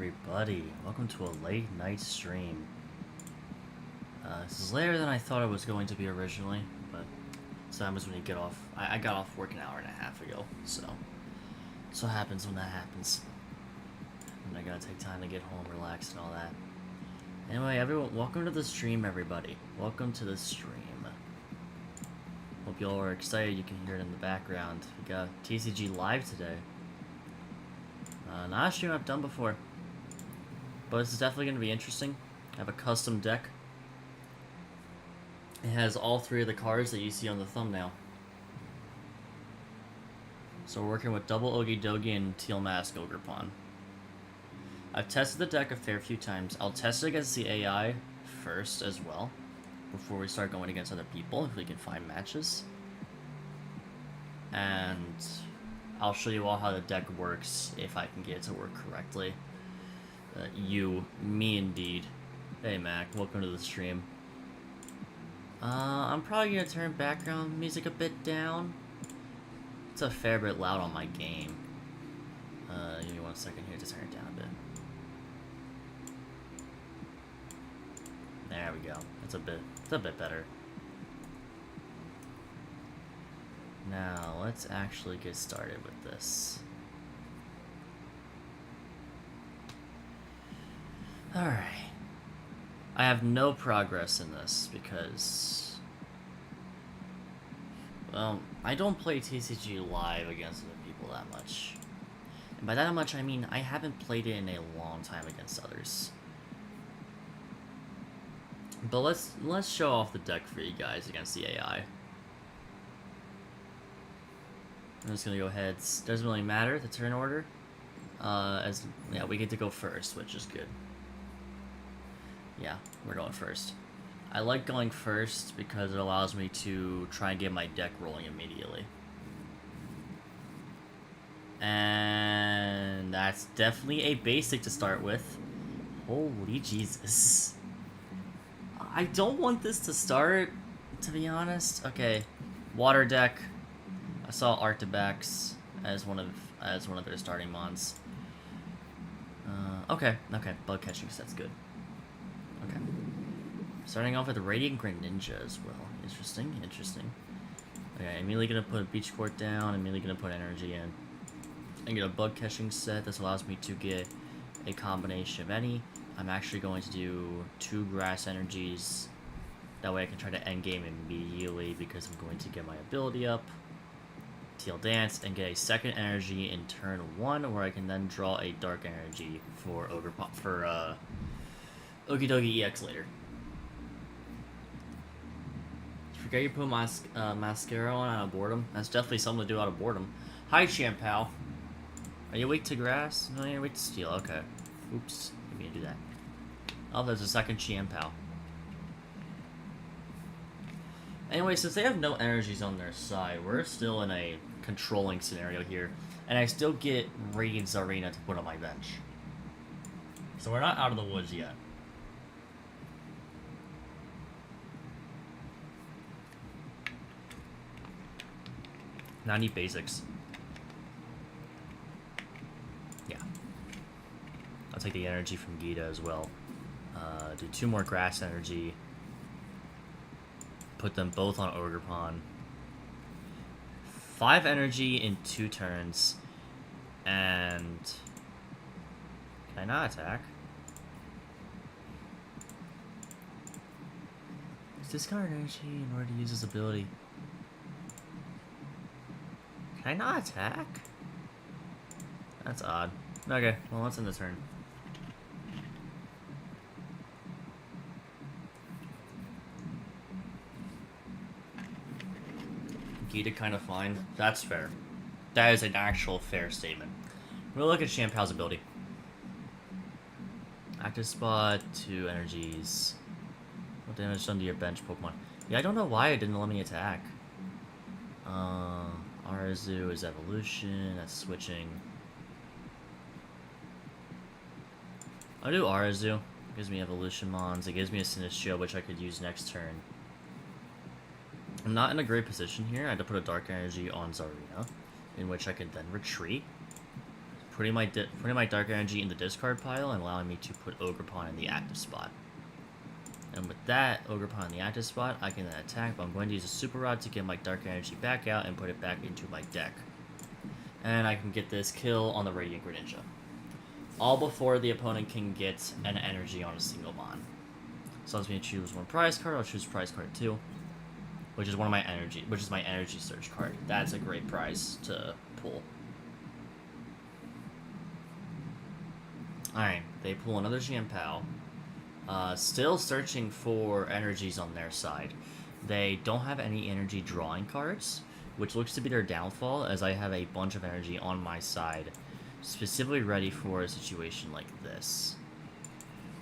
everybody? Welcome to a late night stream. This is later than I thought it was going to be originally, but sometimes when you get off, I got off work an hour and a half ago, so what happens when that happens. And I gotta take time to get home, relax, and all that. Anyway, everyone, welcome to the stream, everybody. Welcome to the stream. Hope y'all are excited. You can hear it in the background. We got TCG live today. Not a stream I've done before, but this is definitely going to be interesting. I have a custom deck. It has all three of the cards that you see on the thumbnail. So we're working with double Ogie Dogie and Teal Mask Ogre Pawn. I've tested the deck a fair few times. I'll test it against the AI first as well, before we start going against other people, if we can find matches. And I'll show you all how the deck works, if I can get it to work correctly. Me indeed. Hey Mac, welcome to the stream. I'm probably gonna turn background music a bit down. It's a fair bit loud on my game. Give me 1 second here to turn it down a bit. There we go. It's a bit better. Now, let's actually get started with this. Alright. I have no progress in this because, well, I don't play TCG live against other people that much. And by that much, I mean I haven't played it in a long time against others. But let's show off the deck for you guys against the AI. I'm just gonna go ahead. Doesn't really matter the turn order. Yeah, we get to go first, which is good. Yeah, we're going first. I like going first because it allows me to try and get my deck rolling immediately. And that's definitely a basic to start with. Holy Jesus. I don't want this to start, to be honest. Okay, water deck. I saw Arctibax as one of their starting mons. Okay, bug catching set's good. Okay, starting off with Radiant Greninja as well. Interesting. Okay, immediately gonna put a Beach Court down. Immediately gonna put energy in. And get a bug catching set. This allows me to get a combination of any. I'm actually going to do 2 grass energies. That way I can try to end game immediately because I'm going to get my ability up. Teal Dance and get a second energy in turn 1, where I can then draw a dark energy for Ogie Dogie EX later. Forget you put mascara on out of boredom. That's definitely something to do out of boredom. Hi Champao. Are you weak to grass? No, you're weak to steel. Okay. Oops. Didn't mean to do that. Oh, there's a second Champao. Anyway, since they have no energies on their side, we're still in a controlling scenario here. And I still get Radiant Zarina to put on my bench. So we're not out of the woods yet. Now I need basics. Yeah. I'll take the energy from Gita as well. Do 2 more grass energy. Put them both on Ogre Pawn. 5 energy in 2 turns. And can I not attack? Discard energy in order to use his ability. Can I not attack? That's odd. Okay, well, let's end the turn. Gita kind of fine. That's fair. That is an actual fair statement. We'll look at Champao's ability. Active Spot, 2 energies. What damage done to your bench Pokemon? Yeah, I don't know why it didn't let me attack. Arzu is evolution. That's switching. I'll do Arzu. It gives me evolution mons. It gives me a Sinistrio, which I could use next turn. I'm not in a great position here. I had to put a dark energy on Zarina, in which I could then retreat. putting my Dark Energy in the discard pile and allowing me to put Ogerpon in the active spot. And with that, Ogerpon in the active spot, I can then attack, but I'm going to use a Super Rod to get my Dark Energy back out and put it back into my deck. And I can get this kill on the Radiant Greninja. All before the opponent can get an energy on a single mon. So allows me to choose one prize card. I'll choose prize card 2, which is my energy search card. That's a great prize to pull. Alright, they pull another Jianpao. Still searching for energies on their side. They don't have any energy drawing cards, which looks to be their downfall, as I have a bunch of energy on my side, specifically ready for a situation like this.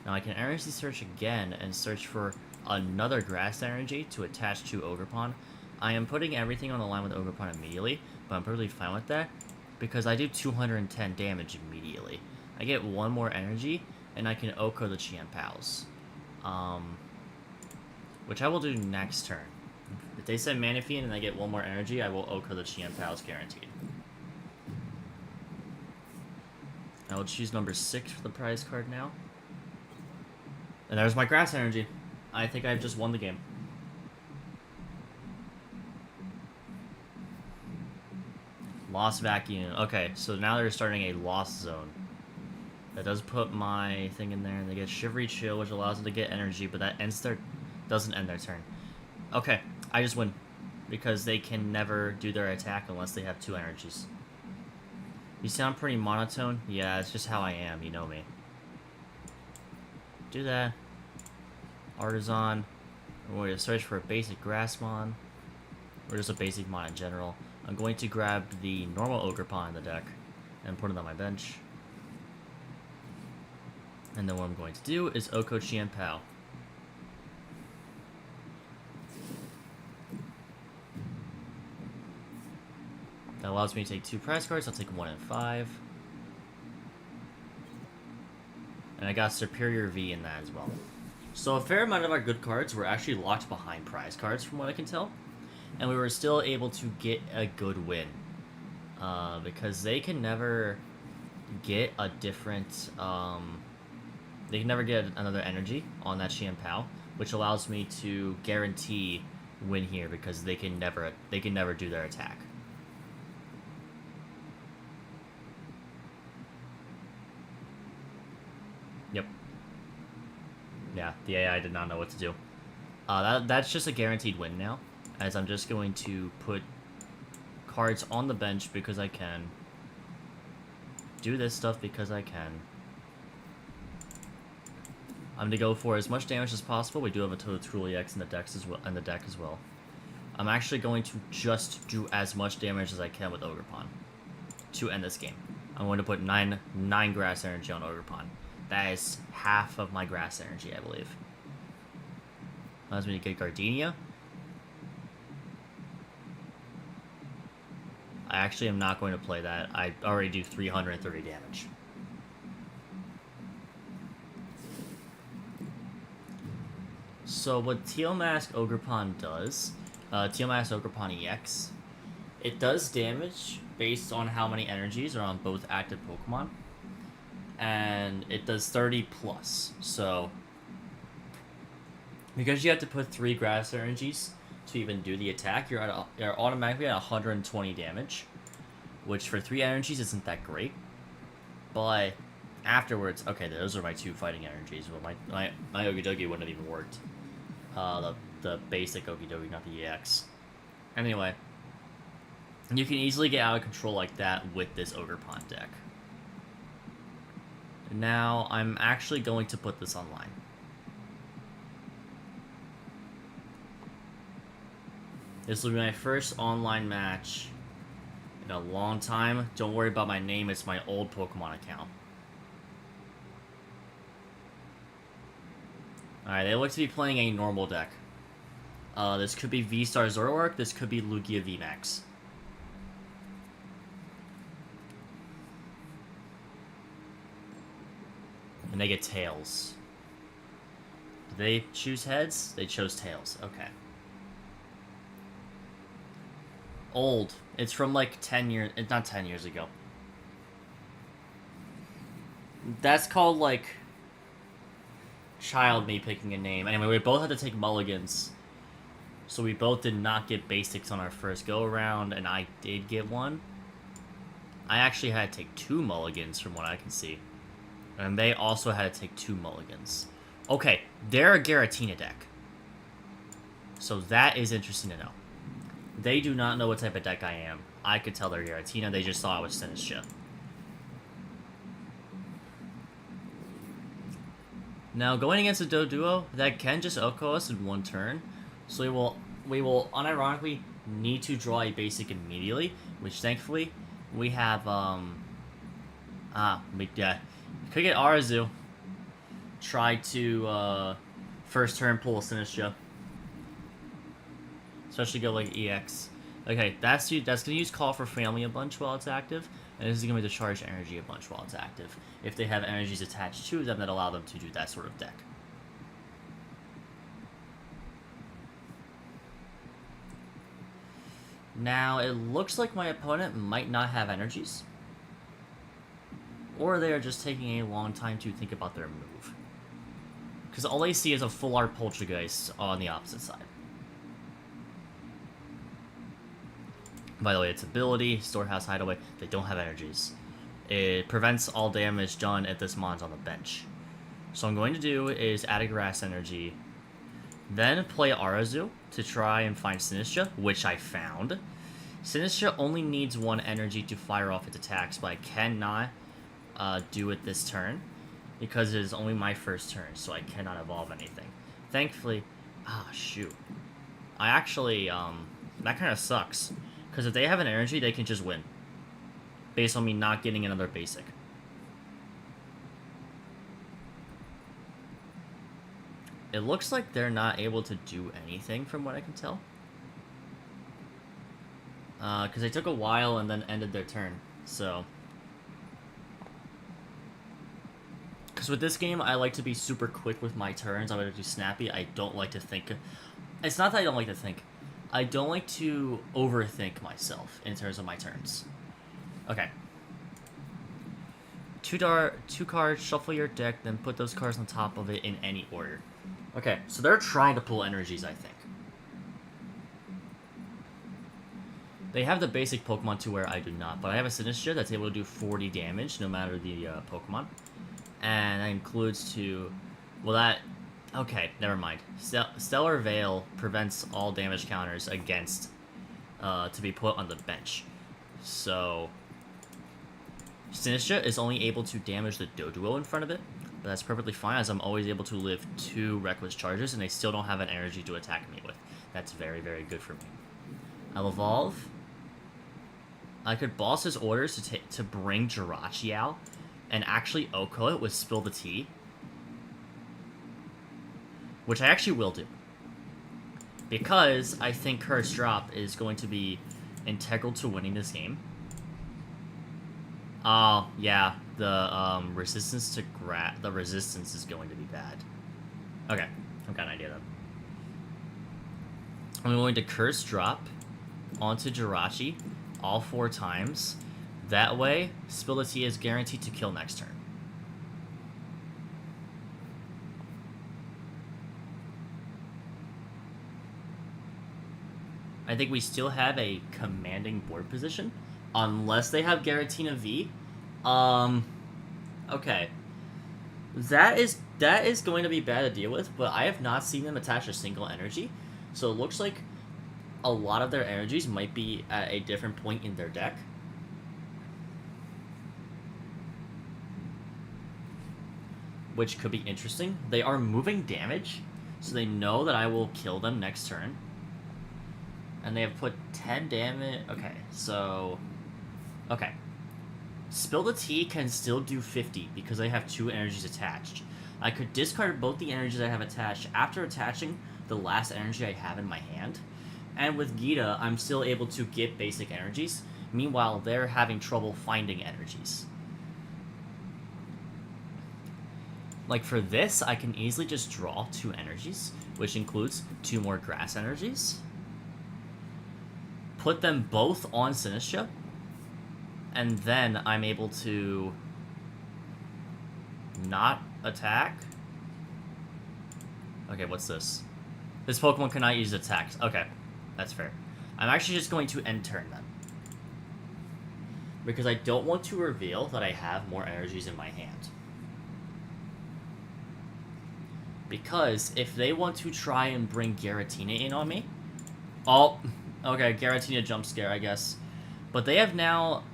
Now I can energy search again and search for another grass energy to attach to Ogerpon. I am putting everything on the line with Ogerpon immediately, but I'm perfectly fine with that, because I do 210 damage immediately. I get one more energy, and I can Oko the Chienpaos. Which I will do next turn. If they send Manaphy and I get one more energy, I will Oko the Chienpaos guaranteed. I will choose number 6 for the prize card now. And there's my grass energy. I think I've just won the game. Lost Vacuum. Okay, so now they're starting a Lost Zone. That does put my thing in there, and they get Shivery Chill, which allows them to get energy, but that doesn't end their turn. Okay, I just win. Because they can never do their attack unless they have 2 energies. You sound pretty monotone? Yeah, it's just how I am, you know me. Do that. Artisan. We're going to search for a basic Grassmon. Or just a basic mon in general. I'm going to grab the normal Ogerpon in the deck and put it on my bench. And then what I'm going to do is Oko Chienpao. That allows me to take 2 prize cards. I'll take 1 and 5. And I got Superior V in that as well. So a fair amount of our good cards were actually locked behind prize cards from what I can tell. And we were still able to get a good win. Because they can never get a different... they can never get another energy on that Chienpao, which allows me to guarantee win here because they can never do their attack. Yep. Yeah, the AI did not know what to do. That's just a guaranteed win now, as I'm just going to put cards on the bench because I can. Do this stuff because I can. I'm gonna go for as much damage as possible. We do have a Totally X in the deck as well. I'm actually going to just do as much damage as I can with Ogerpon to end this game. I'm going to put 9 grass energy on Ogerpon. That is half of my grass energy, I believe. Allows me to get Gardenia. I actually am not going to play that. I already do 330 damage. So what Teal Mask Ogerpon does, Teal Mask Ogerpon EX, it does damage based on how many energies are on both active Pokemon. And it does 30 plus. So because you have to put 3 grass energies to even do the attack, you're automatically at 120 damage, which for 3 energies isn't that great. But afterwards, okay, those are my 2 fighting energies. Well, my Okidogi wouldn't have even worked. The basic Okidogi, not the EX. Anyway, you can easily get out of control like that with this Ogerpon deck. Now, I'm actually going to put this online. This will be my first online match in a long time. Don't worry about my name, it's my old Pokemon account. Alright, they look to be playing a normal deck. This could be V-Star Zoroark, this could be Lugia VMAX. And they get Tails. Did they choose heads? They chose Tails, okay. Old. It's from like 10 years, it's not 10 years ago. That's called, like, child me picking a name. Anyway, we both had to take mulligans. So we both did not get basics on our first go-around, and I did get one. I actually had to take 2 mulligans from what I can see. And they also had to take 2 mulligans. Okay, they're a Giratina deck. So that is interesting to know. They do not know what type of deck I am. I could tell they're Giratina, they just thought I was Sinistra. Now, going against a Doduo, that can just Oko us in 1 turn. So we will unironically need to draw a basic immediately, which thankfully we have, we could get Arazu. Try to, first turn pull a Sinistra. Especially go like EX. Okay, that's gonna use Call for Family a bunch while it's active, and this is gonna be the Charge Energy a bunch while it's active. If they have energies attached to them that allow them to do that sort of deck. Now, it looks like my opponent might not have energies. Or they are just taking a long time to think about their move. Because all they see is a full art Poltergeist on the opposite side. By the way, its ability, Storehouse Hideaway, they don't have energies. It prevents all damage done if this mon's on the bench. So what I'm going to do is add a Grass Energy, then play Arazu to try and find Sinistra, which I found. Sinistra only needs 1 energy to fire off its attacks, but I cannot do it this turn, because it is only my first turn, so I cannot evolve anything. Thankfully, shoot. I actually, that kind of sucks. Because if they have an energy, they can just win. Based on me not getting another basic. It looks like they're not able to do anything from what I can tell. Because they took a while and then ended their turn. So. Because with this game, I like to be super quick with my turns. I like to do snappy. I don't like to think. It's not that I don't like to think. I don't like to overthink myself in terms of my turns. Okay. 2 cards, shuffle your deck, then put those cards on top of it in any order. Okay, so they're trying to pull energies, I think. They have the basic Pokemon to where I do not, but I have a Sinistra that's able to do 40 damage no matter the Pokemon. And that includes to... Well, that... Okay, never mind. Stellar Veil prevents all damage counters against to be put on the bench. So Sinistra is only able to damage the Doduo in front of it, but that's perfectly fine as I'm always able to live 2 Reckless Charges and they still don't have an energy to attack me with. That's very, very good for me. I'll evolve. I could boss his orders to bring Jirachi out and actually Oko it with Spill the Tea. Which I actually will do. Because I think Curse Drop is going to be integral to winning this game. Oh, yeah. The resistance to the resistance is going to be bad. Okay. I've got an idea, though. I'm going to Curse Drop onto Jirachi all 4 times. That way, Spill the Tea is guaranteed to kill next turn. I think we still have a commanding board position, unless they have Giratina V. Okay. That is going to be bad to deal with, but I have not seen them attach a single energy, so it looks like a lot of their energies might be at a different point in their deck. Which could be interesting. They are moving damage, so they know that I will kill them next turn. And they have put 10 damage. Okay, so... Okay. Spill the Tea can still do 50 because I have 2 energies attached. I could discard both the energies I have attached after attaching the last energy I have in my hand. And with Gita, I'm still able to get basic energies. Meanwhile, they're having trouble finding energies. Like for this, I can easily just draw 2 energies, which includes 2 more grass energies. Put them both on Sinistra, and then I'm able to not attack. Okay, what's this? This Pokemon cannot use attacks. Okay, that's fair. I'm actually just going to end turn then. Because I don't want to reveal that I have more energies in my hand. Because if they want to try and bring Giratina in on me... Oh, okay, Giratina jump scare, I guess. But they have now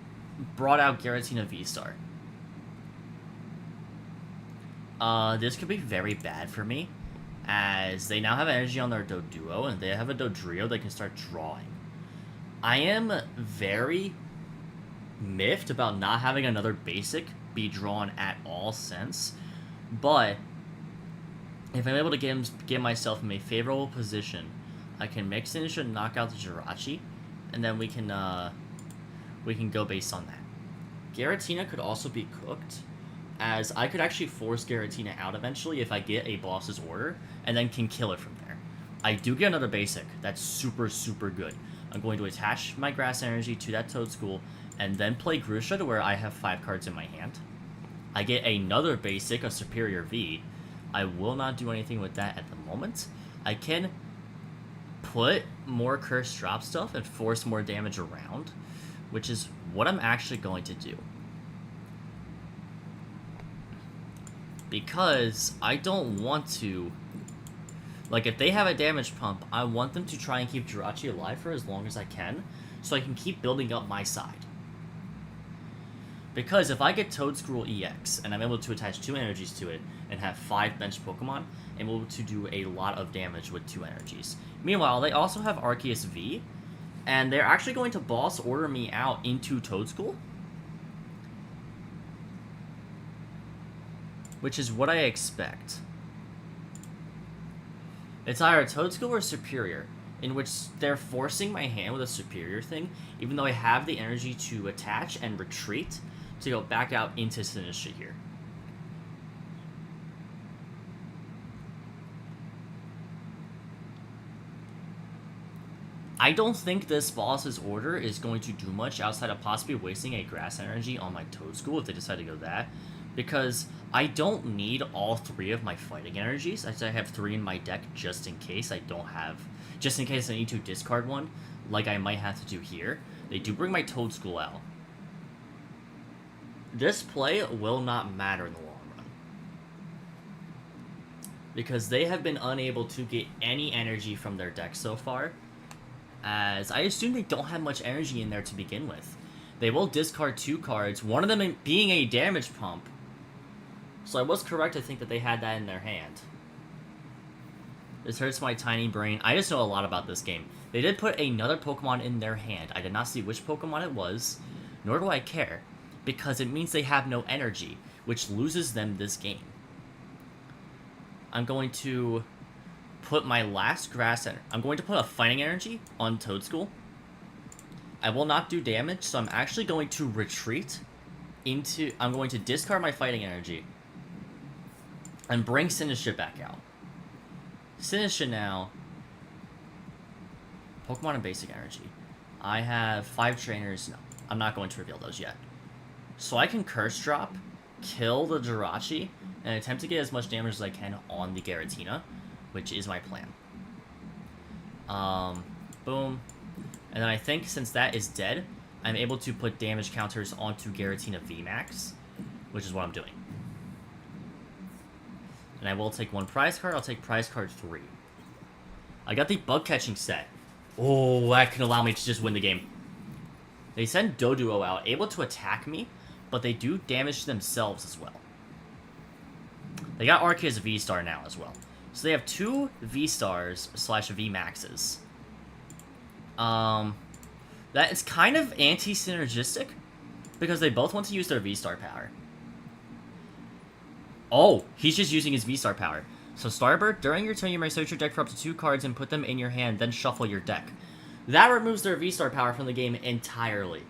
brought out Giratina V-Star. This could be very bad for me, as they now have energy on their Doduo, and they have a Dodrio they can start drawing. I am very miffed about not having another basic be drawn at all since, but if I'm able to get myself in a favorable position, I can mix in and knock out the Jirachi, and then we can go based on that. Giratina could also be cooked, as I could actually force Giratina out eventually if I get a boss's order, and then can kill it from there. I do get another basic. That's super, super good. I'm going to attach my Grass Energy to that Toedscool, and then play Grusha to where I have 5 cards in my hand. I get another basic, a Superior V. I will not do anything with that at the moment. I can put more Cursed Drop stuff and force more damage around, which is what I'm actually going to do. Because I don't want to... Like, if they have a damage pump, I want them to try and keep Jirachi alive for as long as I can, so I can keep building up my side. Because if I get Toedscool EX, and I'm able to attach 2 energies to it, and have 5 bench Pokemon, I'm able to do a lot of damage with 2 energies. Meanwhile, they also have Arceus V, and they're actually going to boss order me out into Toedscool, which is what I expect. It's either Toedscool or Superior, in which they're forcing my hand with a Superior thing, even though I have the energy to attach and retreat to go back out into Sinistcha here. I don't think this boss's order is going to do much outside of possibly wasting a Grass Energy on my Toedscool if they decide to go that, because I don't need all 3 of my fighting energies. I have 3 in my deck just in case I don't have... Just in case I need to discard one, like I might have to do here. They do bring my Toedscool out. This play will not matter in the long run, because they have been unable to get any energy from their deck so far, as I assume they don't have much energy in there to begin with. They will discard 2 cards, one of them being a damage pump. So I was correct to think that they had that in their hand. This hurts my tiny brain. I just know a lot about this game. They did put another Pokemon in their hand. I did not see which Pokemon it was, nor do I care, because it means they have no energy, which loses them this game. I'm going to put my last Grass Energy. I'm going to put a Fighting Energy on Toedscool. I will not do damage, so I'm actually going to retreat into... I'm going to discard my Fighting Energy and bring Sinistcha back out. Sinistcha now... Pokemon and Basic Energy. I have 5 trainers. No, I'm not going to reveal those yet. So I can Curse Drop, kill the Jirachi, and attempt to get as much damage as I can on the Giratina, which is my plan. Boom. And then I think since that is dead, I'm able to put damage counters onto Giratina VMAX, which is what I'm doing. And I will take 1 prize card. I'll take prize card 3. I got the bug catching set. Oh, that can allow me to just win the game. They send Doduo out, able to attack me, but they do damage to themselves as well. They got Arceus V-Star now as well. So they have 2 V-Stars / V-Maxes. That is kind of anti-synergistic, because they both want to use their V-Star power. Oh, he's just using his V-Star power. So Starbird, during your turn you may search your deck for up to 2 cards and put them in your hand, then shuffle your deck. That removes their V-Star power from the game entirely,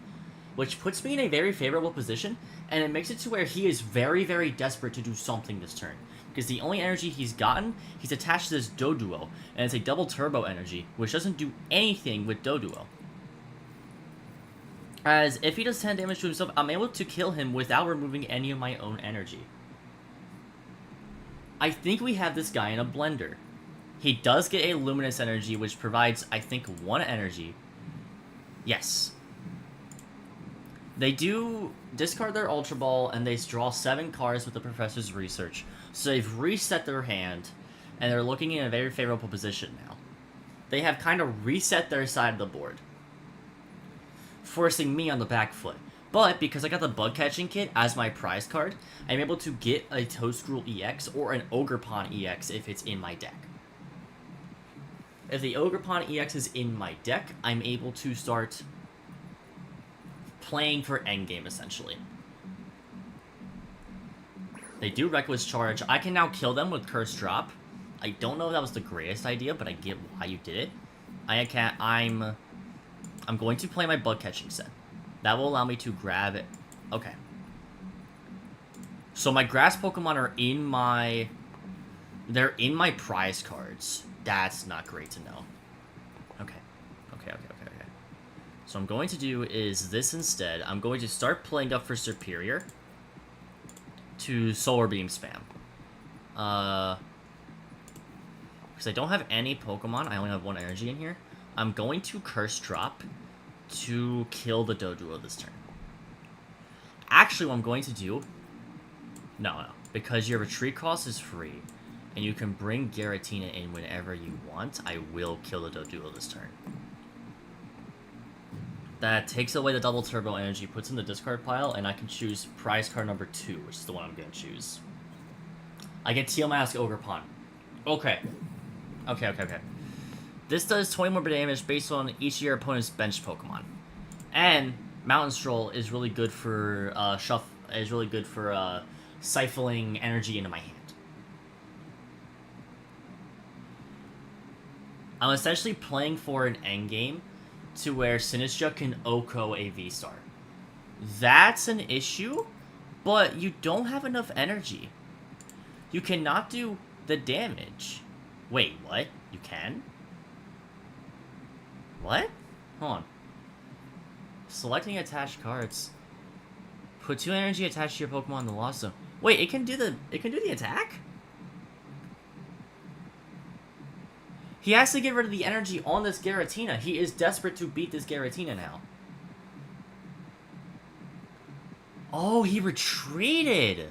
which puts me in a very favorable position, and it makes it to where he is very, very desperate to do something this turn. Because the only energy he's gotten, he's attached to this Doduo, and it's a double turbo energy, which doesn't do anything with Doduo. As if he does 10 damage to himself, I'm able to kill him without removing any of my own energy. I think we have this guy in a blender. He does get a Luminous Energy, which provides, I think, 1 energy. Yes. They do discard their Ultra Ball, and they draw 7 cards with the Professor's Research. So they've reset their hand, and they're looking in a very favorable position now. They have kind of reset their side of the board, forcing me on the back foot. But because I got the Bug Catching Kit as my prize card, I'm able to get a Toadstool EX or an Ogerpon EX if it's in my deck. If the Ogerpon EX is in my deck, I'm able to start playing for endgame, essentially. They do Reckless Charge. I can now kill them with Curse Drop. I don't know if that was the greatest idea, but I get why you did it. I'm going to play my Bug Catching set. That will allow me to grab it. Okay. So my Grass Pokemon are in my... They're in my prize cards. That's not great to know. Okay. Okay. So what I'm going to do is this instead. I'm going to start playing up for Superior to Solar Beam spam. Because I don't have any Pokemon. I only have 1 energy in here. I'm going to Curse Drop to kill the Doduo this turn. Actually, what I'm going to do... No. Because your retreat cost is free, and you can bring Giratina in whenever you want, I will kill the Doduo this turn. That takes away the double turbo energy, puts in the discard pile, and I can choose prize card number 2, which is the one I'm going to choose. I get Teal Mask Ogerpon. Okay. This does 20 more damage based on each of your opponent's bench Pokemon. And Mountain Stroll is really good for siphoning energy into my hand. I'm essentially playing for an endgame to where Sinistcha can OHKO a V-Star. That's an issue, but you don't have enough energy. You cannot do the damage. Wait, what? You can? What? Hold on. Selecting attached cards. Put 2 energy attached to your Pokemon in the lost zone. Wait, it can do the attack? He has to get rid of the energy on this Giratina. He is desperate to beat this Giratina now. Oh, he retreated.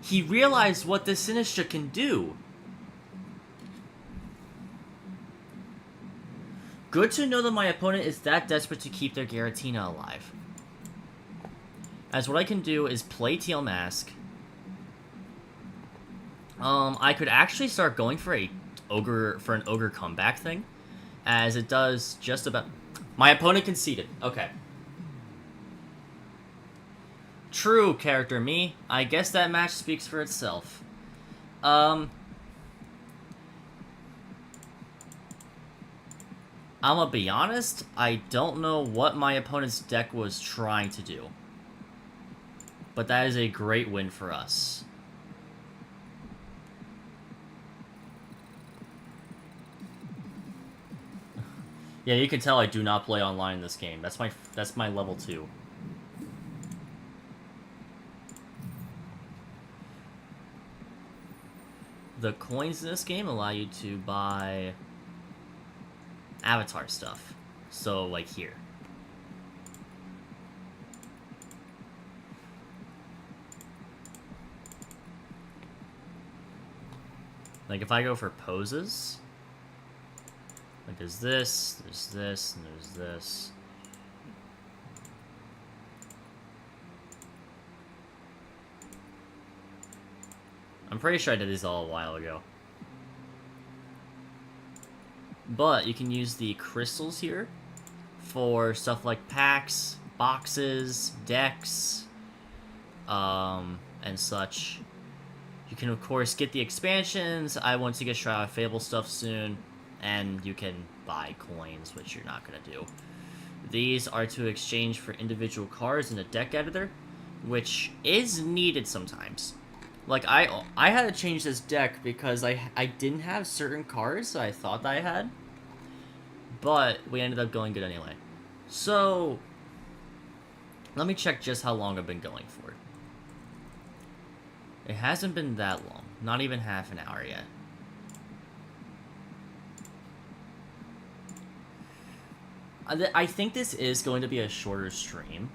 He realized what this Sinistcha can do. Good to know that my opponent is that desperate to keep their Giratina alive. As what I can do is play Teal Mask. I could actually start going for an ogre comeback thing, as it does just about... My opponent conceded. Okay. True, character me. I guess that match speaks for itself. I'm gonna be honest, I don't know what my opponent's deck was trying to do. But that is a great win for us. Yeah, you can tell I do not play online in this game. That's my level 2. The coins in this game allow you to buy avatar stuff. So, like here. Like, if I go for poses... Like, there's this, and there's this. I'm pretty sure I did these all a while ago. But you can use the crystals here for stuff like packs, boxes, decks, and such. You can, of course, get the expansions. I want to get Shroud of Fable stuff soon. And you can buy coins, which you're not going to do. These are to exchange for individual cards in the deck editor, which is needed sometimes. Like, I had to change this deck because I didn't have certain cards that I thought that I had. But we ended up going good anyway. So, let me check just how long I've been going for. It hasn't been that long. Not even half an hour yet. I think this is going to be a shorter stream.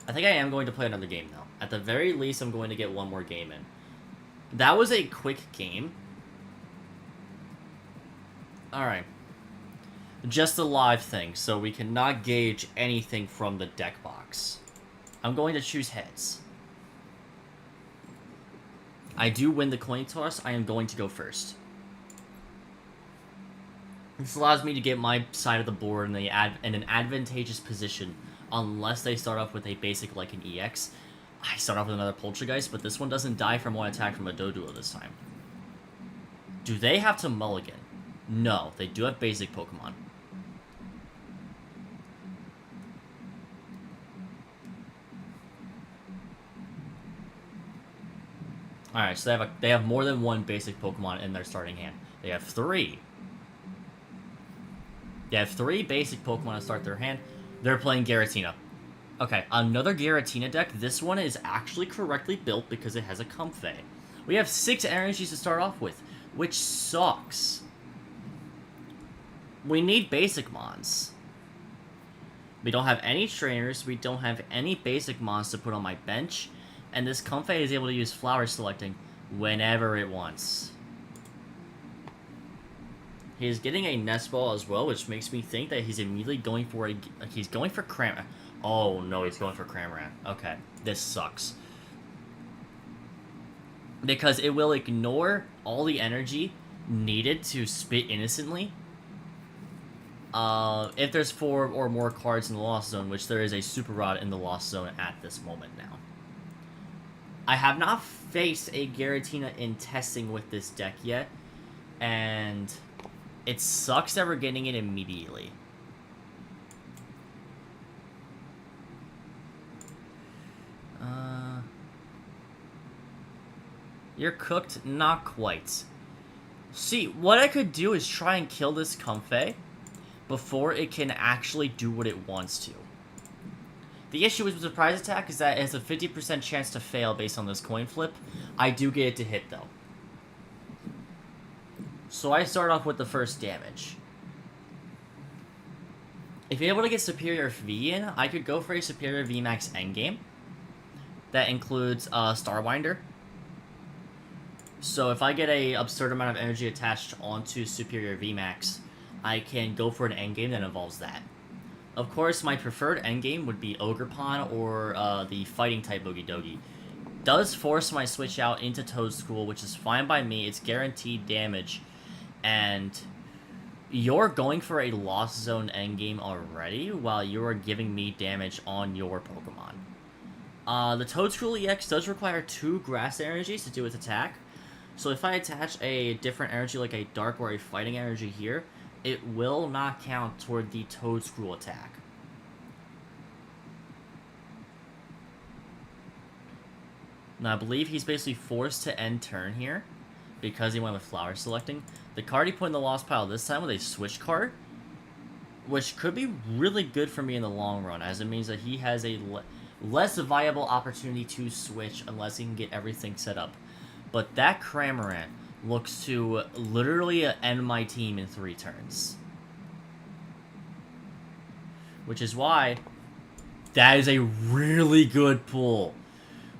I think I am going to play another game, though. At the very least, I'm going to get one more game in. That was a quick game. Alright. Just a live thing, so we cannot gauge anything from the deck box. I'm going to choose heads. I do win the coin toss. I am going to go first. This allows me to get my side of the board in an advantageous position, unless they start off with a basic like an EX. I start off with another Poltergeist, but this one doesn't die from one attack from a Doduo this time. Do they have to mulligan? No, they do have basic Pokemon. Alright, so they have more than one basic Pokemon in their starting hand. They have 3. They have 3 basic Pokemon to start their hand. They're playing Giratina. Okay, another Giratina deck. This one is actually correctly built because it has a Comfey. We have 6 energies to start off with, which sucks. We need basic mons. We don't have any trainers. We don't have any basic mons to put on my bench. And this Comfey is able to use flower selecting whenever it wants. He's getting a Nest Ball as well, which makes me think that he's immediately going for he's going for Cram... Oh, no, he's going for Cramorant. Okay, this sucks. Because it will ignore all the energy needed to spit innocently. If there's 4 or more cards in the Lost Zone, which there is a Super Rod in the Lost Zone at this moment now. I have not faced a Giratina in testing with this deck yet, and it sucks that we're getting it immediately. You're cooked? Not quite. See, what I could do is try and kill this Comfey before it can actually do what it wants to. The issue with Surprise Attack is that it has a 50% chance to fail based on this coin flip. I do get it to hit, though. So I start off with the first damage. If you're able to get Superior V in, I could go for a Superior VMAX endgame. That includes Starwinder. So if I get a absurd amount of energy attached onto Superior VMAX, I can go for an endgame that involves that. Of course, my preferred endgame would be Ogerpon or the fighting type Okidogi. Does force my switch out into Toadstool, which is fine by me. It's guaranteed damage. And you're going for a Lost Zone endgame already, while you're giving me damage on your Pokemon. The Toadstool EX does require 2 Grass energies to do its attack. So if I attach a different energy like a Dark or a Fighting energy here, it will not count toward the Toadstool attack. Now, I believe he's basically forced to end turn here because he went with Flower Selecting. The card he put in the Lost Pile this time with a Switch card, which could be really good for me in the long run, as it means that he has a less viable opportunity to switch unless he can get everything set up. But that Cramorant looks to literally end my team in 3 turns. Which is why that is a really good pull.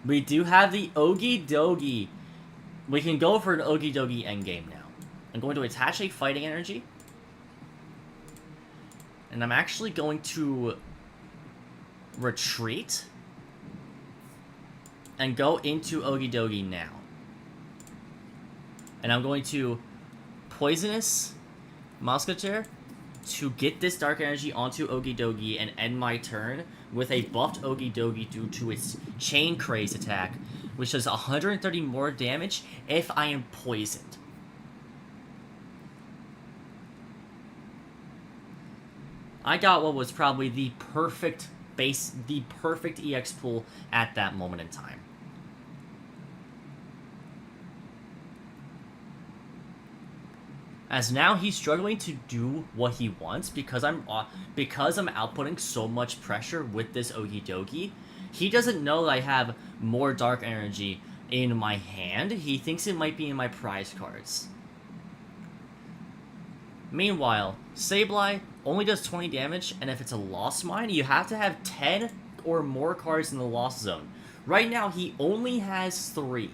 We do have the Okidogi. We can go for an Okidogi endgame now. I'm going to attach a Fighting Energy. And I'm actually going to retreat and go into Okidogi now. And I'm going to Poisonous Musketeer to get this Dark Energy onto Okidogi and end my turn with a buffed Okidogi due to its Chain Craze attack, which does 130 more damage if I am poisoned. I got what was probably the perfect EX pool at that moment in time. As now he's struggling to do what he wants because I'm outputting so much pressure with this Okidogi. He doesn't know that I have more Dark Energy in my hand. He thinks it might be in my prize cards. Meanwhile, Sableye only does 20 damage, and if it's a lost mine, you have to have 10 or more cards in the lost zone. Right now, he only has 3.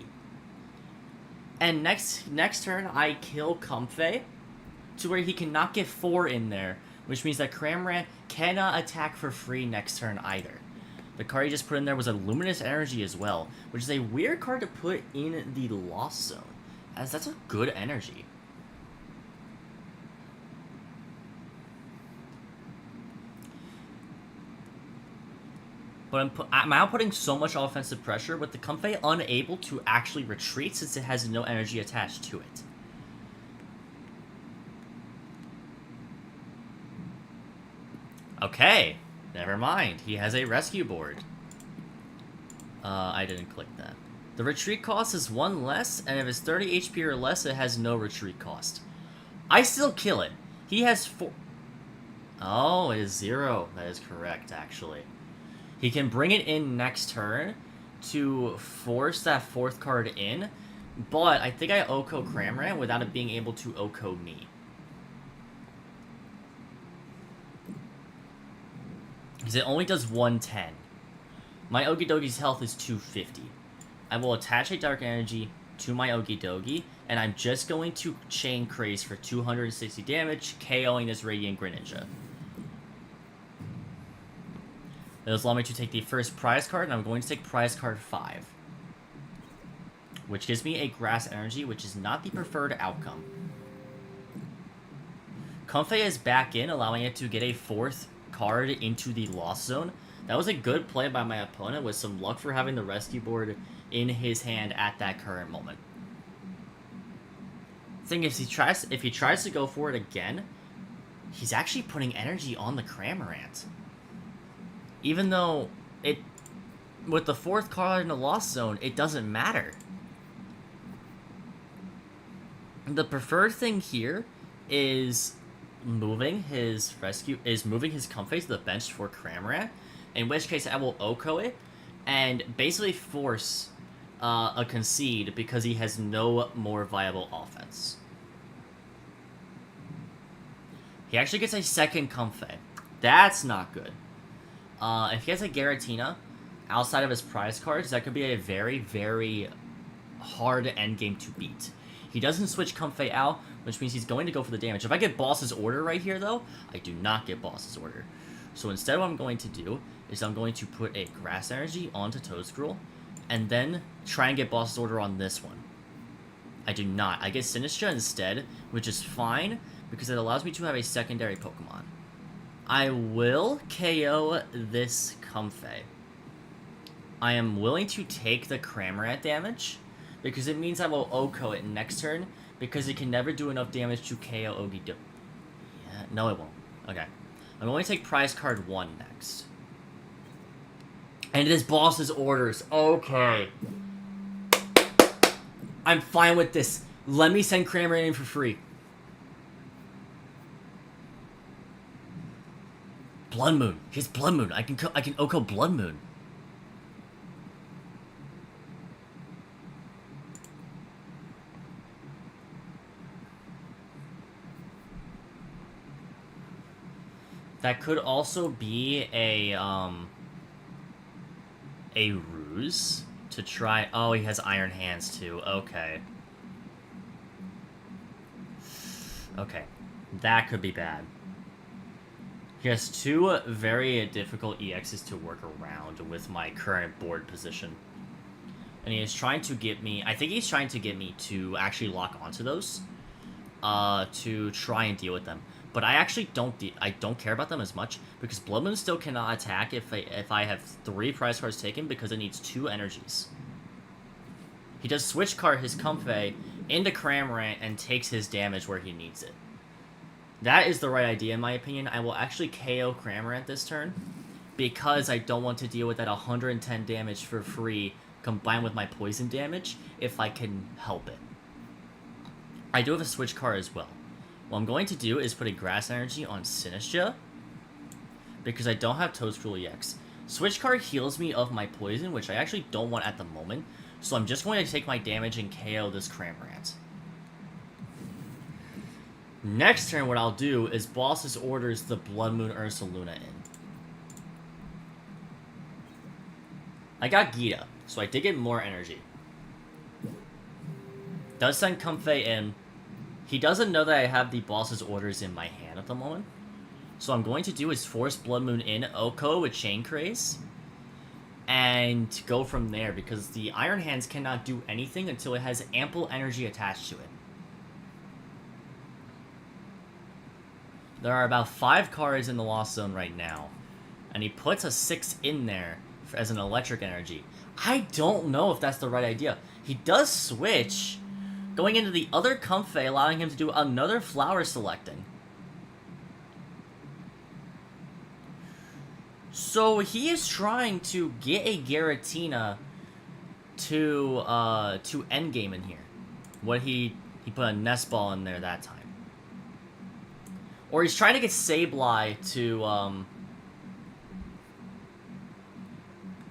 And next turn, I kill Comfey to where he cannot get 4 in there, which means that Cramorant cannot attack for free next turn either. The card he just put in there was a Luminous Energy as well, which is a weird card to put in the Lost Zone, as that's a good energy. But I'm now putting so much offensive pressure with the Comfey unable to actually retreat since it has no energy attached to it. Okay, never mind. He has a rescue board. I didn't click that. The retreat cost is 1 less, and if it's 30 HP or less, it has no retreat cost. I still kill it. He has 4... Oh, it is 0. That is correct, actually. He can bring it in next turn to force that 4th card in, but I think I Oko Cramorant without it being able to Oko me. Because it only does 110. My Okidogi's health is 250. I will attach a Dark Energy to my Okidogi, and I'm just going to Chain Craze for 260 damage, KOing this Radiant Greninja. It'll allow me to take the first prize card, and I'm going to take prize card 5. Which gives me a Grass Energy, which is not the preferred outcome. Comfey is back in, allowing it to get a 4th card into the Lost Zone. That was a good play by my opponent, with some luck for having the rescue board in his hand at that current moment. Thing is, if he tries to go for it again, he's actually putting energy on the Cramorant. Even though with the 4th card in the Lost Zone, it doesn't matter. The preferred thing here is moving his Comfey to the bench for Cramorant, in which case I will Oko it and basically force a concede because he has no more viable offense. He actually gets a 2nd Comfey. That's not good. If he has a Giratina outside of his prize cards, that could be a very, very hard endgame to beat. He doesn't switch Comfey out, which means he's going to go for the damage. If I get Boss's Order right here, though, I do not get Boss's Order. So instead what I'm going to do is I'm going to put a Grass Energy onto Toedscruel, and then try and get Boss's Order on this one. I do not. I get Sinistra instead, which is fine, because it allows me to have a secondary Pokemon. I will KO this Comfey. I am willing to take the Cramorant damage, because it means I will Oko it next turn, because it can never do enough damage to KO Ogidogi. Yeah, no it won't. Okay. I'm going to take prize card 1 next. And it is Boss's Orders. Okay. I'm fine with this. Let me send Cramorant in for free. Blood Moon. He has Blood Moon. I can Oko Blood Moon. That could also be a ruse to try. Oh, he has Iron Hands too. Okay. Okay. That could be bad. He has 2 very difficult EXs to work around with my current board position. And he is trying to get me... I think he's trying to get me to actually lock onto those. To try and deal with them. But I actually don't care about them as much, because Blood Moon still cannot attack if I have 3 prize cards taken, because it needs 2 energies. He does switch card his Comfey into Cramorant and takes his damage where he needs it. That is the right idea, in my opinion. I will actually KO Cramorant this turn, because I don't want to deal with that 110 damage for free, combined with my poison damage, if I can help it. I do have a switch card as well. What I'm going to do is put a Grass Energy on Sinistra, because I don't have Toedscruel EX. Switch card heals me of my poison, which I actually don't want at the moment, So I'm just going to take my damage and KO this Cramorant. Next turn, what I'll do is Boss's orders the Blood Moon Ursaluna in. I got Gita, so I did get more energy. Does send Comfey in. He doesn't know that I have the Boss's orders in my hand at the moment. So I'm going to do is force Blood Moon in Oko with Chain Craze. And go from there, because the Iron Hands cannot do anything until it has ample energy attached to it. There are about 5 cards in the Lost Zone right now. And he puts a 6 in there as an electric energy. I don't know if that's the right idea. He does switch, going into the other Comfey, allowing him to do another Flower Selecting. So he is trying to get a Giratina to endgame in here. He put a Nest Ball in there that time. Or he's trying to get Sableye to,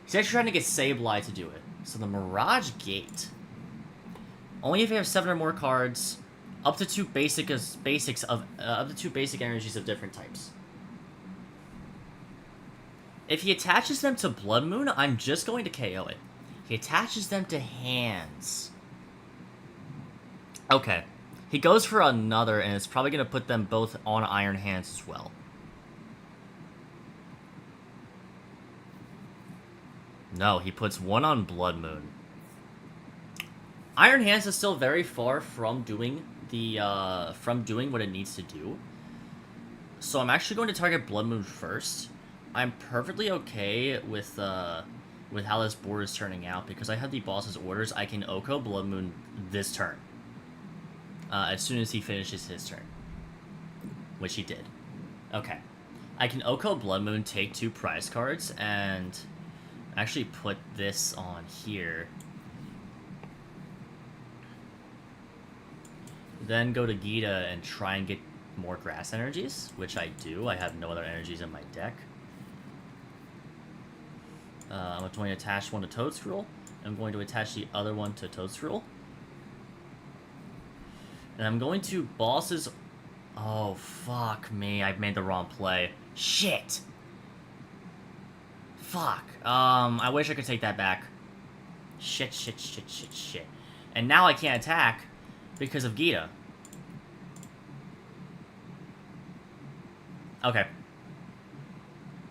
he's actually trying to get Sableye to do it. So the Mirage Gate. Only if you have 7 or more cards, up to 2 basic energies of different types. If he attaches them to Blood Moon, I'm just going to KO it. He attaches them to hands. Okay. He goes for another, and it's probably going to put them both on Iron Hands as well. No, he puts one on Blood Moon. Iron Hands is still very far from doing what it needs to do. So I'm actually going to target Blood Moon first. I'm perfectly okay with how this board is turning out, because I have the Boss's orders. I can Oko Blood Moon this turn. As soon as he finishes his turn. Which he did. Okay. I can Oko Blood Moon, take 2 prize cards, and actually put this on here. Then go to Gita and try and get more grass energies, which I do. I have no other energies in my deck. I'm going to attach one to Toadscruel. I'm going to attach the other one to Toadscruel. And I'm going to Boss's... Oh, fuck me. I made the wrong play. Shit! Fuck. I wish I could take that back. Shit. And now I can't attack because of Gita. Okay.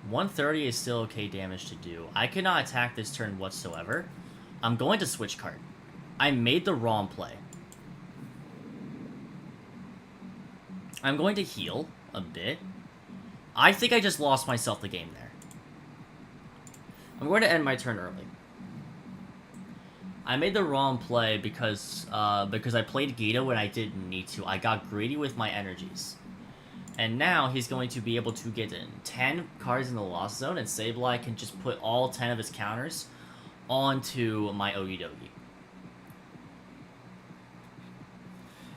130 is still okay damage to do. I cannot attack this turn whatsoever. I'm going to switch card. I made the wrong play. I'm going to heal a bit. I think I just lost myself the game there. I'm going to end my turn early. I made the wrong play because I played Gita when I didn't need to. I got greedy with my energies. And now he's going to be able to get in 10 cards in the Lost Zone, and Sableye can just put all 10 of his counters onto my Okidogi.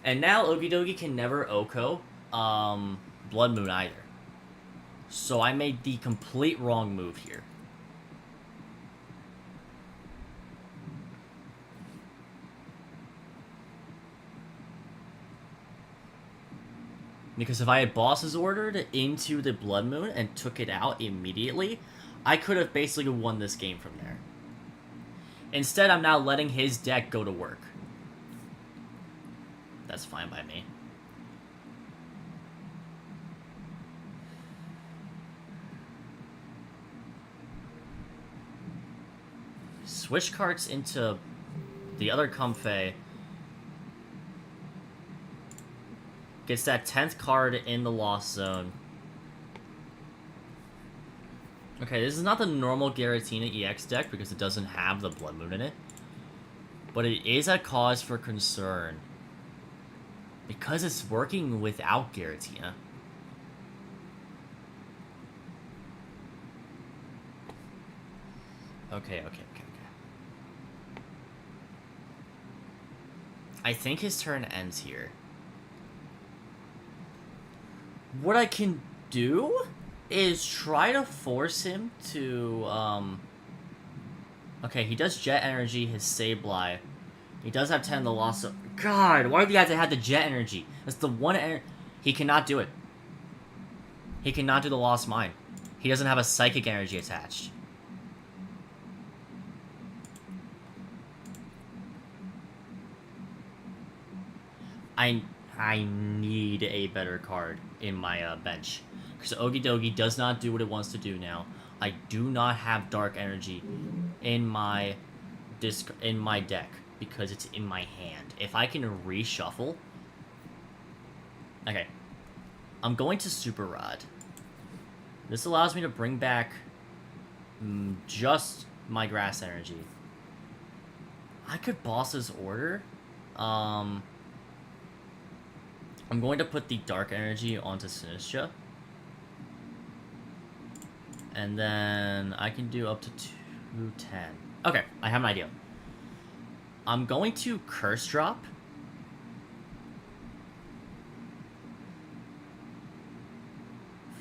And now Okidogi can never Oko Blood Moon either. So I made the complete wrong move here. Because if I had Bosses ordered into the Blood Moon and took it out immediately, I could have basically won this game from there. Instead, I'm now letting his deck go to work. That's fine by me. Switch cards into the other Comfey. Gets that 10th card in the Lost Zone. Okay, this is not the normal Giratina EX deck because it doesn't have the Blood Moon in it. But it is a cause for concern. Because it's working without Giratina. Okay. I think his turn ends here. What I can do is try to force him to, Okay, he does Jet Energy, his Sableye. He does have 10 in the loss of... God, why do you have to have the Jet Energy? That's the one... He cannot do it. He cannot do the Lost Mine. He doesn't have a Psychic Energy attached. I need a better card in my bench. Because Okidogi does not do what it wants to do now. I do not have Dark Energy in my deck because it's in my hand. If I can reshuffle... Okay. I'm going to Super Rod. This allows me to bring back just my Grass Energy. I could Boss's Order. I'm going to put the Dark Energy onto Sinistra. And then I can do up to 210. Okay, I have an idea. I'm going to Curse Drop.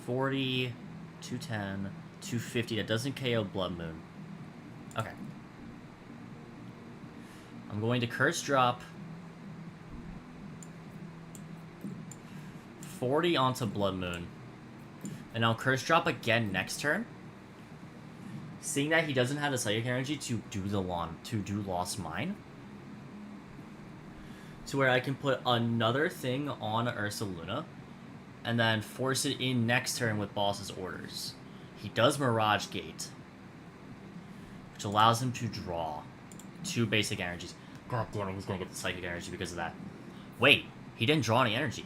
$40, 210, 250. That doesn't KO Blood Moon. Okay. I'm going to Curse Drop 40 onto Blood Moon. And I'll Curse Drop again next turn. Seeing that he doesn't have the Psychic Energy to do Lost Mine. To where I can put another thing on Ursaluna. And then force it in next turn with Boss's Orders. He does Mirage Gate. Which allows him to draw 2 basic energies. God damn it, he's gonna get the Psychic Energy because of that. Wait, he didn't draw any energy.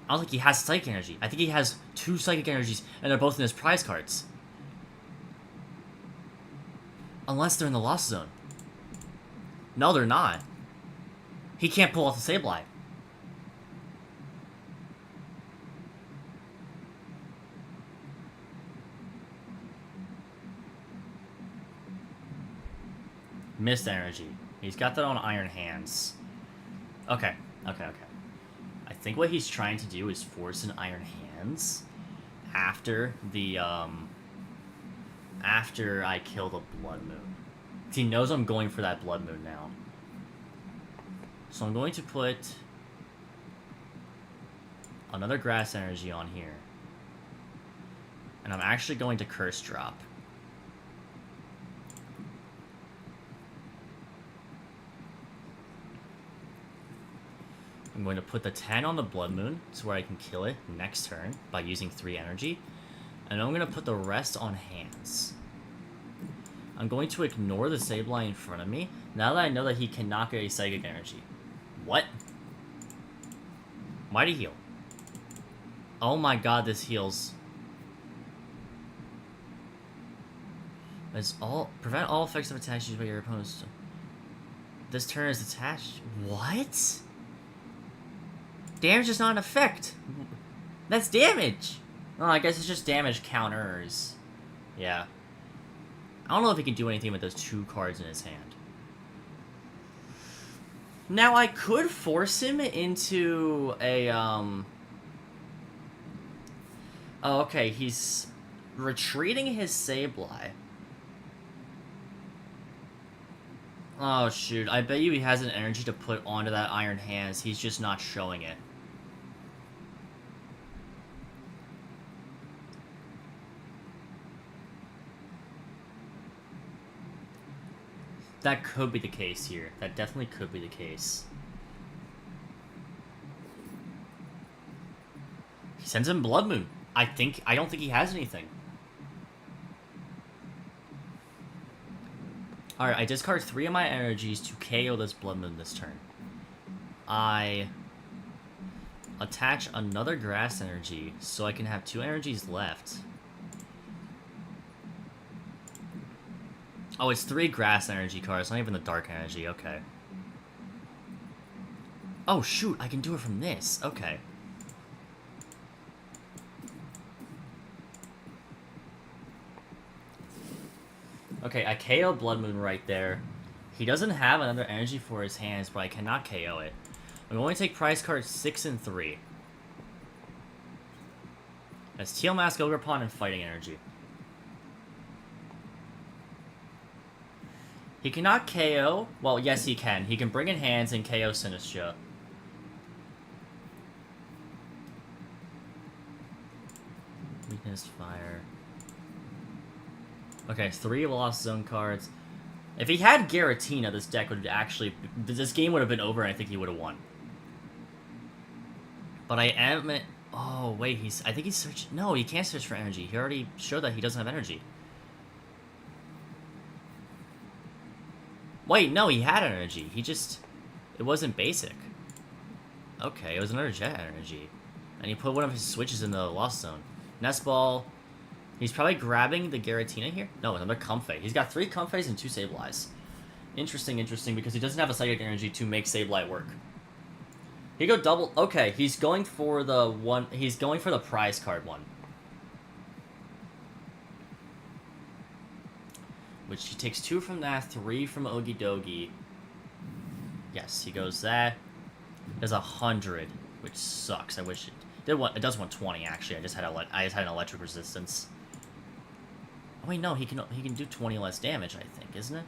I don't think he has Psychic Energy. I think he has 2 Psychic Energies, and they're both in his prize cards. Unless they're in the Lost Zone. No, they're not. He can't pull off the Sableye. Mist Energy. He's got that on Iron Hands. Okay. I think what he's trying to do is force an Iron Hands after the, after I kill the Blood Moon. He knows I'm going for that Blood Moon now. So I'm going to put another Grass Energy on here. And I'm actually going to Curse Drop. I'm going to put the 10 on the Blood Moon, so where I can kill it next turn by using 3 energy. And I'm going to put the rest on Hands. I'm going to ignore the Sableye in front of me, now that I know that he cannot get a Psychic Energy. What? Mighty Heal. Oh my god, this heals. It's all... Prevent all effects of attacks used by your opponents. This turn is attached. What? Damage is not an effect. That's damage. Oh, I guess it's just damage counters. Yeah. I don't know if he can do anything with those 2 cards in his hand. Now, I could force him into a, Oh, okay, he's retreating his Sableye. Oh, shoot. I bet you he has an energy to put onto that Iron Hands. He's just not showing it. That could be the case here. That definitely could be the case. He sends him Blood Moon. I don't think he has anything. Alright, I discard 3 of my energies to KO this Blood Moon this turn. I attach another Grass Energy so I can have 2 energies left. Oh, it's 3 Grass Energy cards, not even the Dark Energy, okay. Oh, shoot, I can do it from this, okay. Okay, I KO Blood Moon right there. He doesn't have another energy for his hands, but I cannot KO it. I'm going to take prize cards 6 and 3. That's Teal Mask, Ogre Pawn, and Fighting Energy. He cannot KO. Well, yes, he can. He can bring in hands and KO Sinistra. Weakness, fire. Okay, 3 Lost Zone cards. If he had Giratina, this deck would actually... This game would have been over and I think he would have won. But I am... Oh, wait, I think he's searching... No, he can't search for energy. He already showed that he doesn't have energy. Wait, no, he had energy. He just... It wasn't basic. Okay, it was another Jet energy. And he put one of his switches in the Lost Zone. Nest Ball. He's probably grabbing the Giratina here. No, another Comfey. He's got 3 Comfeys and 2 Sableyes. Interesting, because he doesn't have a Psychic Energy to make Sableye work. He go double... Okay, he's going for the one... He's going for the prize card one. Which he takes 2 from that, 3 from Ogie Dogie. Yes, he goes that. There's 100, which sucks. I wish it did. It does 120 actually. I just had an electric resistance. Oh wait, no, he can do 20 less damage. I think, isn't it?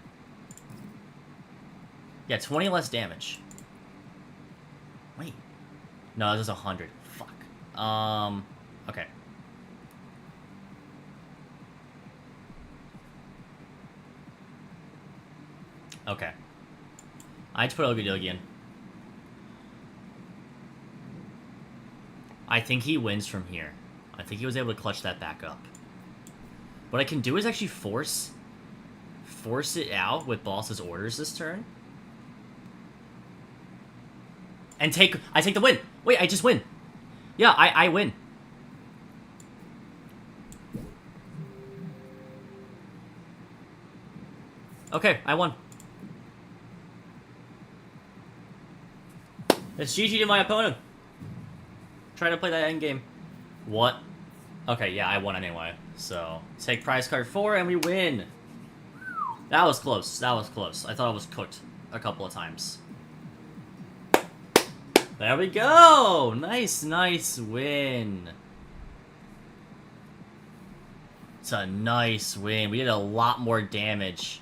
Yeah, 20 less damage. Wait, no, this is 100. Fuck. Okay. Okay. I had to put Ogie Dogie in. I think he wins from here. I think he was able to clutch that back up. What I can do is actually force it out with Boss's orders this turn. And I take the win. Wait, I just win. Yeah, I win. Okay, I won. It's GG to my opponent. Try to play that endgame. What? Okay, yeah, I won anyway. So, take prize card 4 and we win. That was close. That was close. I thought I was cooked a couple of times. There we go! Nice, nice win. It's a nice win. We did a lot more damage.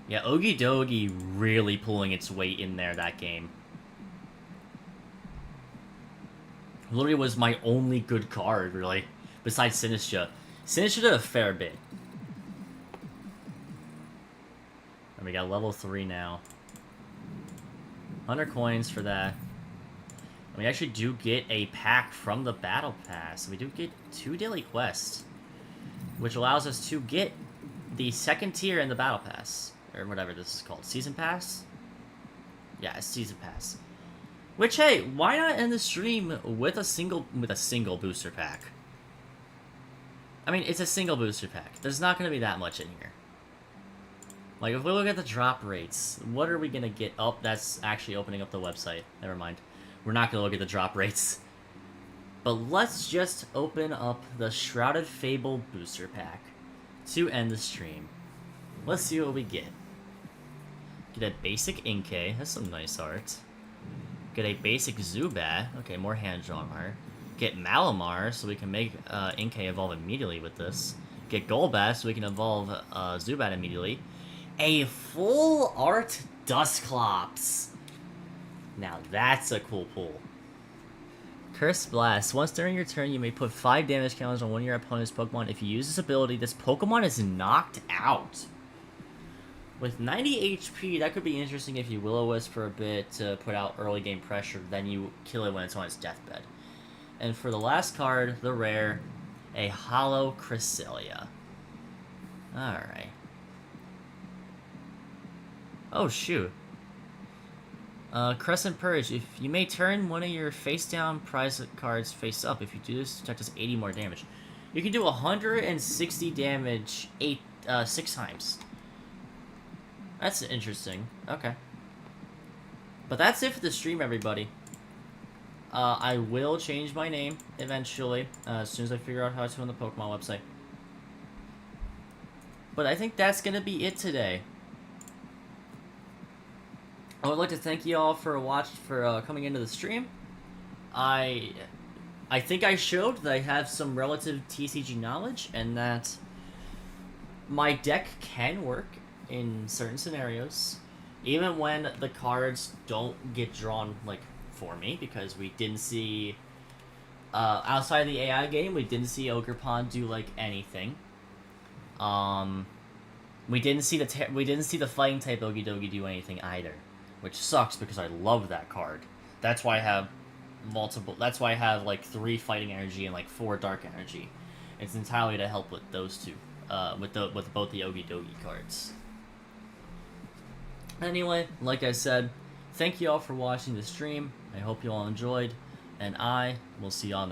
Yeah, Ogie Dogie really pulling its weight in there that game. Literally was my only good card, really. Besides Sinistra. Sinistra did a fair bit. And we got level 3 now. 100 coins for that. And we actually do get a pack from the Battle Pass. We do get 2 daily quests. Which allows us to get the 2nd tier in the Battle Pass. Or whatever this is called. Season Pass? Yeah, it's Season Pass. Which, hey, why not end the stream with a single booster pack? I mean, it's a single booster pack. There's not going to be that much in here. Like, if we look at the drop rates, what are we going to get? Oh, that's actually opening up the website. Never mind. We're not going to look at the drop rates. But let's just open up the Shrouded Fable booster pack to end the stream. Let's see what we get. Get a basic Inkay. That's some nice art. Get a basic Zubat. Okay, more hand-drawn art. Get Malamar, so we can make Inkay evolve immediately with this. Get Golbat, so we can evolve Zubat immediately. A full art Dusclops. Now that's a cool pull. Curse Blast. Once during your turn, you may put 5 damage counters on one of your opponent's Pokemon. If you use this ability, this Pokemon is knocked out. With 90 HP, that could be interesting if you Will-O-Wisp for a bit to put out early game pressure, then you kill it when it's on its deathbed. And for the last card, the rare, a Hollow Cresselia. Alright. Oh, shoot. Crescent Purge. If you may turn one of your face-down prize cards face-up. If you do this, attack does 80 more damage. You can do 160 damage 6 times. That's interesting. Okay. But that's it for the stream, everybody. I will change my name eventually, as soon as I figure out how to on the Pokemon website. But I think that's going to be it today. I would like to thank you all for coming into the stream. I think I showed that I have some relative TCG knowledge, and that my deck can work in certain scenarios, even when the cards don't get drawn like for me, because we didn't see outside the AI game, we didn't see Ogre Pond do like anything. We didn't see the fighting type Ogie Dogie do anything either, which sucks because I love that card. That's why I have multiple. That's why I have like 3 fighting energy and like 4 dark energy. It's entirely to help with those two, with both the Ogie Dogie cards. Anyway, like I said, thank you all for watching the stream. I hope you all enjoyed, and I will see y'all next.